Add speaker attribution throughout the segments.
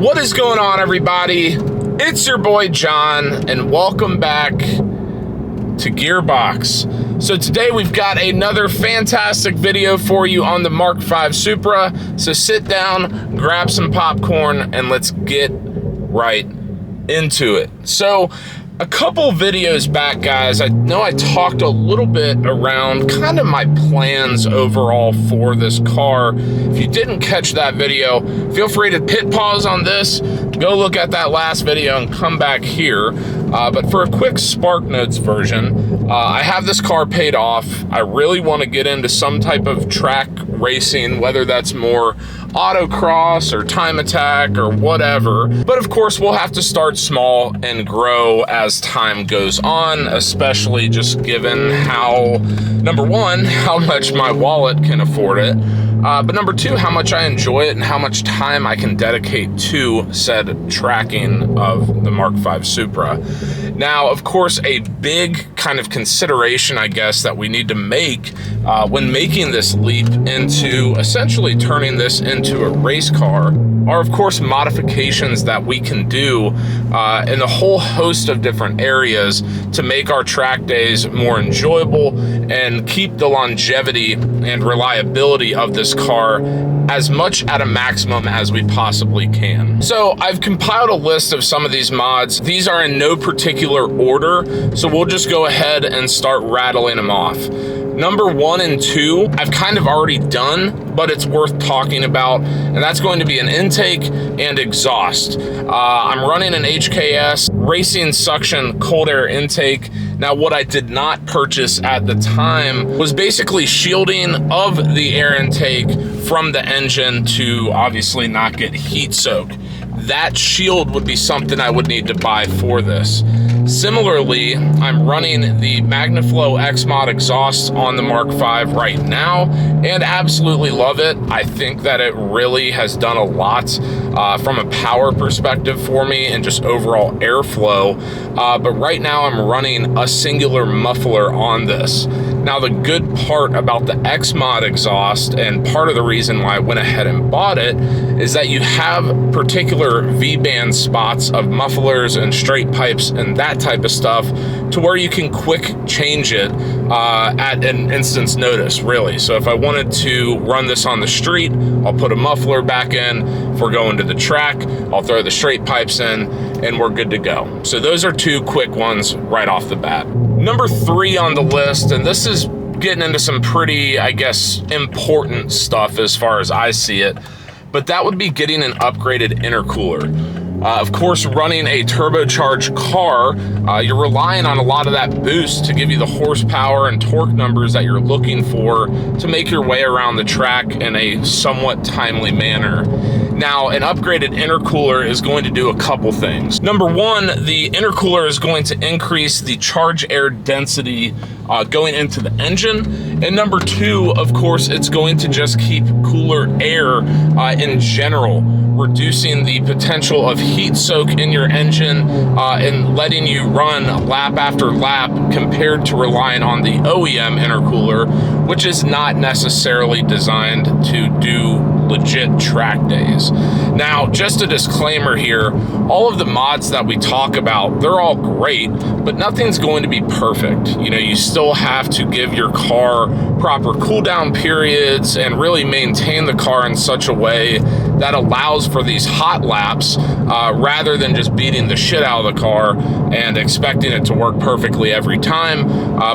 Speaker 1: What is going on, everybody? It's your boy John, and welcome back to Gearbox. So today we've got another fantastic video for you on the Mark V Supra. So sit down, grab some popcorn, and let's get right into it. So a couple videos back, guys, I know I talked a little bit around kind of my plans overall for this car. If you didn't catch that video, feel free to hit pause on this, go look at that last video and come back here. But for a quick Spark Notes version, I have this car paid off. I really want to get into some type of track racing, whether that's more autocross or time attack or whatever. But of course, we'll have to start small and grow as time goes on, especially just given how, number one, how much my wallet can afford it. But number two, how much I enjoy it and how much time I can dedicate to said tracking of the Mark V Supra. Now, of course, a big kind of consideration, I guess, that we need to make when making this leap into essentially turning this into a race car are, of course, modifications that we can do in a whole host of different areas to make our track days more enjoyable and keep the longevity and reliability of this car as much at a maximum as we possibly can. So I've compiled a list of some of these mods. These are in no particular order, so we'll just go ahead and start rattling them off. Number 1 and 2, I've kind of already done, but it's worth talking about, and that's going to be an intake and exhaust. I'm running an HKS Racing Suction cold air intake. Now, what I did not purchase at the time was basically shielding of the air intake from the engine to obviously not get heat soak. That shield would be something I would need to buy for this. Similarly, I'm running the MagnaFlow X-Mod exhaust on the Mark V right now and absolutely love it. I think that it really has done a lot from a power perspective for me and just overall airflow. But right now I'm running a singular muffler on this. Now, the good part about the X-Mod exhaust, and part of the reason why I went ahead and bought it, is that you have particular V-band spots of mufflers and straight pipes and that type of stuff to where you can quick change it at an instant's notice, really. So if I wanted to run this on the street, I'll put a muffler back in. If we're going to the track, I'll throw the straight pipes in and we're good to go. So those are two quick ones right off the bat. Number 3 on the list, and this is getting into some pretty, I guess, important stuff as far as I see it, but that would be getting an upgraded intercooler. Of course, running a turbocharged car, you're relying on a lot of that boost to give you the horsepower and torque numbers that you're looking for to make your way around the track in a somewhat timely manner. Now, an upgraded intercooler is going to do a couple things. Number 1, the intercooler is going to increase the charge air density going into the engine. And number 2, of course, it's going to just keep cooler air in general, reducing the potential of heat soak in your engine and letting you run lap after lap compared to relying on the OEM intercooler, which is not necessarily designed to do legit track days. Now, just a disclaimer here, all of the mods that we talk about, they're all great, but nothing's going to be perfect. You know, you still have to give your car proper cool down periods and really maintain the car in such a way that allows for these hot laps rather than just beating the shit out of the car and expecting it to work perfectly every time.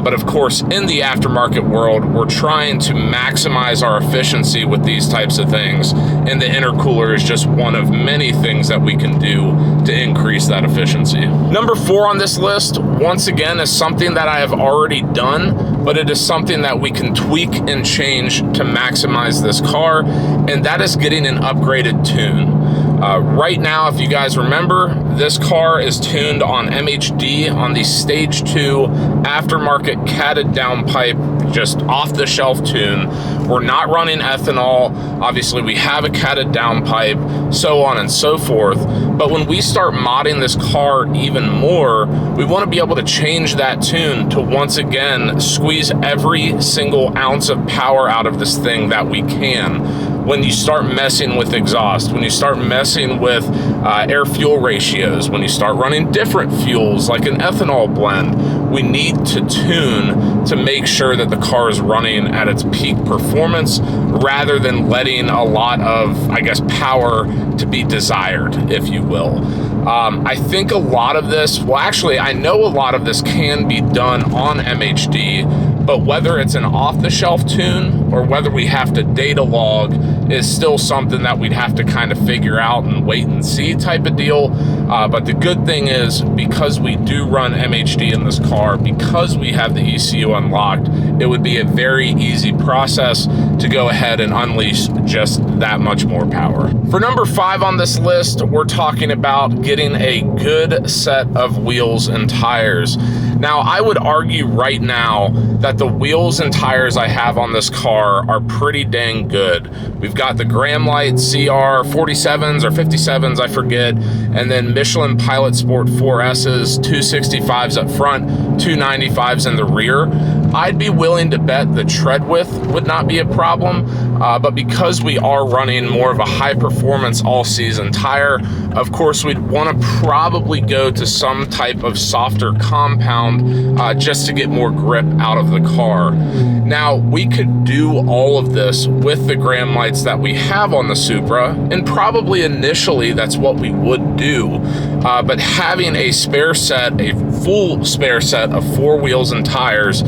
Speaker 1: But of course, in the aftermarket world, we're trying to maximize our efficiency with these types of things, and the intercooler is just one of many things that we can do to increase that efficiency. Number 4 on this list, once again, is something that I have already done, but it is something that we can tweak and change to maximize this car, and that is getting an upgraded tune. Right now, if you guys remember, this car is tuned on MHD on the Stage 2 aftermarket catted downpipe, just off-the-shelf tune. We're not running ethanol. Obviously, we have a catted downpipe, so on and so forth. But when we start modding this car even more, we want to be able to change that tune to once again squeeze every single ounce of power out of this thing that we can. when you start messing with exhaust, when you start messing with air-fuel ratios, when you start running different fuels like an ethanol blend, we need to tune to make sure that the car is running at its peak performance rather than letting a lot of, I guess, power to be desired, if you will. I think a lot of this, well, actually, I know a lot of this can be done on MHD, but whether it's an off-the-shelf tune or whether we have to data log is still something that we'd have to kind of figure out and wait and see type of deal. But the good thing is, because we do run MHD in this car, because we have the ECU unlocked, it would be a very easy process to go ahead and unleash just that much more power. For number 5 on this list, we're talking about getting a good set of wheels and tires. Now, I would argue right now that the wheels and tires I have on this car are pretty dang good. We've got the Graham Light CR 47s or 57s, I forget, and then Michelin Pilot Sport 4S's, 265s up front, 295s in the rear. I'd be willing to bet the tread width would not be a problem, but because we are running more of a high performance all season tire, of course we'd want to probably go to some type of softer compound just to get more grip out of the car. Now, we could do all of this with the Graham Lights that we have on the Supra, and probably initially that's what we would do, but having a spare set, a full spare set of 4 wheels and tires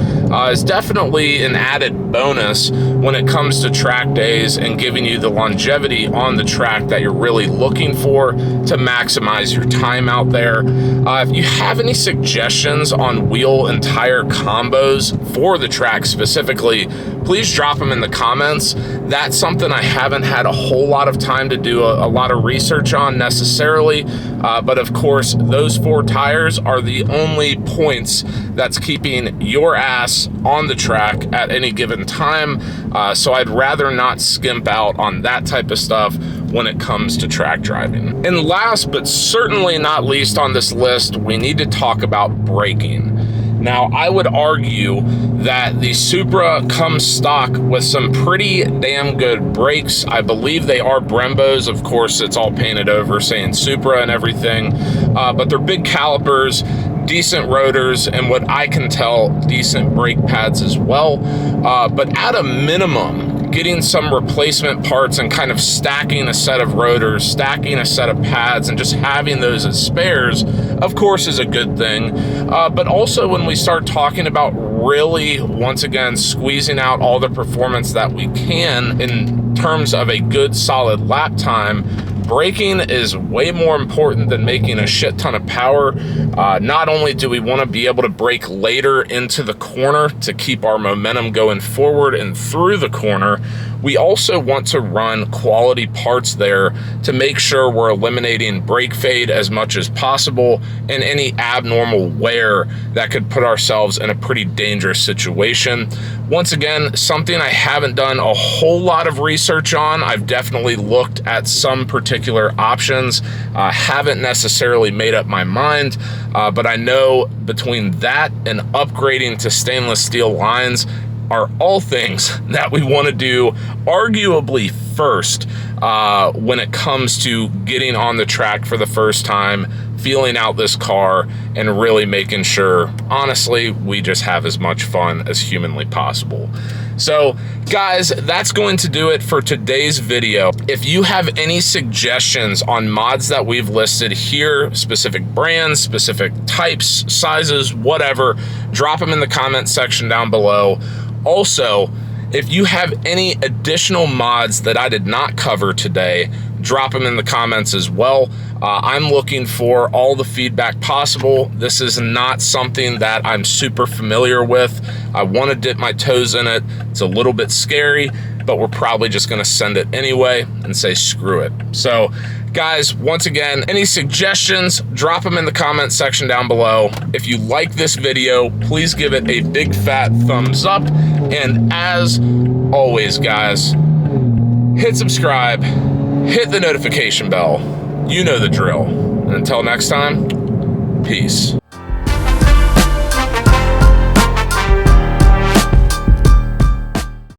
Speaker 1: is definitely an added bonus when it comes to track days and giving you the longevity on the track that you're really looking for to maximize your time out there. If you have any suggestions on wheel and tire combos for the track specifically, please drop them in the comments. That's something I haven't had a whole lot of time to do a lot of research on necessarily, but of course those 4 tires are the only points that's keeping your ass on the track at any given time, so I'd rather not skimp out on that type of stuff when it comes to track driving. And last but certainly not least on this list, we need to talk about braking. Now, I would argue that the Supra comes stock with some pretty damn good brakes. I believe they are Brembos. Of course, it's all painted over saying Supra and everything, but they're big calipers, decent rotors, and what I can tell, decent brake pads as well. But at a minimum, getting some replacement parts and kind of stacking a set of rotors, stacking a set of pads, and just having those as spares, of course, is a good thing. But also when we start talking about really, once again, squeezing out all the performance that we can in terms of a good solid lap time, braking is way more important than making a shit ton of power. Not only do we want to be able to brake later into the corner to keep our momentum going forward and through the corner, we also want to run quality parts there to make sure we're eliminating brake fade as much as possible and any abnormal wear that could put ourselves in a pretty dangerous situation. Once again, something I haven't done a whole lot of research on. I've definitely looked at some particular options, haven't necessarily made up my mind, but I know between that and upgrading to stainless steel lines are all things that we want to do arguably first when it comes to getting on the track for the first time, feeling out this car, and really making sure, honestly, we just have as much fun as humanly possible. So guys, that's going to do it for today's video. If you have any suggestions on mods that we've listed here, specific brands, specific types, sizes, whatever, drop them in the comment section down below. Also, if you have any additional mods that I did not cover today, drop them in the comments as well. I'm looking for all the feedback possible. This is not something that I'm super familiar with. I want to dip my toes in it. It's a little bit scary, but we're probably just going to send it anyway and say screw it. So guys, once again, any suggestions, drop them in the comment section down below. If you like this video, please give it a big fat thumbs up. And as always, guys, hit subscribe, hit the notification bell. You know the drill. And until next time, peace.